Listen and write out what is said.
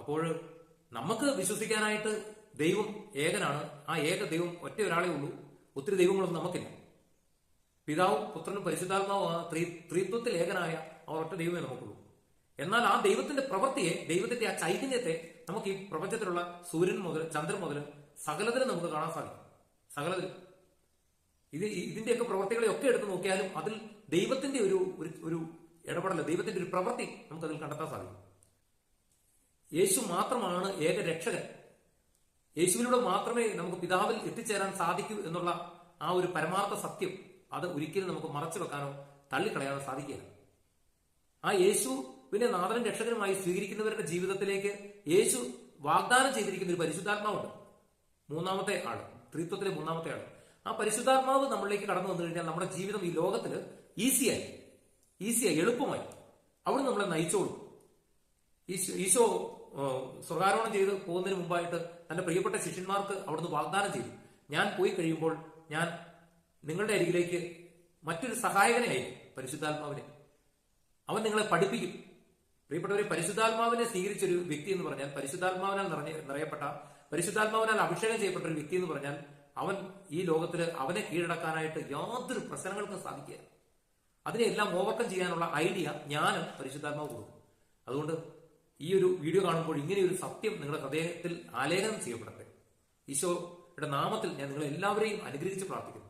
അപ്പോൾ നമുക്ക് വിശ്വസിക്കാനായിട്ട് ദൈവം ഏകനാണ്. ആ ഏക ദൈവം ഒറ്റ ഒരാളേ ഉള്ളൂ. ഒത്തിരി ദൈവങ്ങളൊന്നും നമുക്കില്ല. പിതാവും പുത്രനും പരിശുദ്ധാത്മാവും ആ ത്രിത്വത്തിൽ ഏകനായ ആ ഒറ്റ ദൈവമേ നമുക്കുള്ളൂ. എന്നാൽ ആ ദൈവത്തിന്റെ പ്രവൃത്തിയെ, ദൈവത്തിന്റെ ആ ചൈതന്യത്തെ നമുക്ക് ഈ പ്രപഞ്ചത്തിലുള്ള സൂര്യൻ മുതൽ ചന്ദ്രൻ മുതൽ സകലത്തിലും നമുക്ക് കാണാൻ സാധിക്കും. സകലത്തിലും ഇതിന്റെയൊക്കെ പ്രവൃത്തികളെ ഒക്കെ എടുത്ത് നോക്കിയാലും അതിൽ ദൈവത്തിന്റെ ഒരു ഇടപെടൽ, ദൈവത്തിന്റെ ഒരു പ്രവൃത്തി നമുക്കതിൽ കണ്ടെത്താൻ സാധിക്കും. യേശു മാത്രമാണ് ഏക രക്ഷകൻ. യേശുവിലൂടെ മാത്രമേ നമുക്ക് പിതാവിൽ എത്തിച്ചേരാൻ സാധിക്കൂ എന്നുള്ള ആ ഒരു പരമാർത്ഥ സത്യം അത് ഒരിക്കലും നമുക്ക് മറച്ചു വെക്കാനോ തള്ളിക്കളയാനോ സാധിക്കുകയില്ല. ആ യേശുവിനെ നാഥനും രക്ഷകനുമായി സ്വീകരിക്കുന്നവരുടെ ജീവിതത്തിലേക്ക് യേശു വാഗ്ദാനം ചെയ്തിരിക്കുന്ന ഒരു പരിശുദ്ധാത്മാവുണ്ട്. മൂന്നാമത്തെ ആള്, ത്രിത്വത്തിലെ മൂന്നാമത്തെ ആള്. ആ പരിശുദ്ധാത്മാവ് നമ്മളിലേക്ക് കടന്നു വന്നു കഴിഞ്ഞാൽ നമ്മുടെ ജീവിതം ഈ ലോകത്തില് ഈസിയായി എളുപ്പമായി അവിടെ നമ്മളെ നയിച്ചോളൂ. ഈശോ സ്വർഗാരോഹണം ചെയ്ത് പോകുന്നതിന് മുമ്പായിട്ട് തന്റെ പ്രിയപ്പെട്ട ശിഷ്യന്മാർക്ക് അവിടുന്ന് വാഗ്ദാനം ചെയ്തു, ഞാൻ പോയി കഴിയുമ്പോൾ ഞാൻ നിങ്ങളുടെ അരികിലേക്ക് മറ്റൊരു സഹായകനെ അയക്കും, പരിശുദ്ധാത്മാവിനെ. അവൻ നിങ്ങളെ പഠിപ്പിക്കും. പ്രിയപ്പെട്ടവരെ, പരിശുദ്ധാത്മാവിനെ സ്വീകരിച്ചൊരു വ്യക്തി എന്ന് പറഞ്ഞാൽ, പരിശുദ്ധാത്മാവിനാൽ നിറയപ്പെട്ട, പരിശുദ്ധാത്മാവിനാൽ അഭിഷേകം ചെയ്യപ്പെട്ട ഒരു വ്യക്തി എന്ന് പറഞ്ഞാൽ, അവൻ ഈ ലോകത്തില് അവനെ കീഴടക്കാനായിട്ട് യാതൊരു പ്രശ്നങ്ങൾക്കും സാധിക്കുക. അതിനെല്ലാം ഓവർകം ചെയ്യാനുള്ള ഐഡിയ, ജ്ഞാനം പരിശുദ്ധാത്മാവ് കൊടുക്കും. അതുകൊണ്ട് ഈ ഒരു വീഡിയോ കാണുമ്പോൾ ഇങ്ങനെയൊരു സത്യം നിങ്ങളുടെ ഹൃദയത്തിൽ ആലേഖനം ചെയ്യപ്പെടട്ടെ. ഈശോയുടെ നാമത്തിൽ ഞാൻ നിങ്ങളെ എല്ലാവരെയും അനുഗ്രഹിച്ച് പ്രാർത്ഥിക്കുന്നു.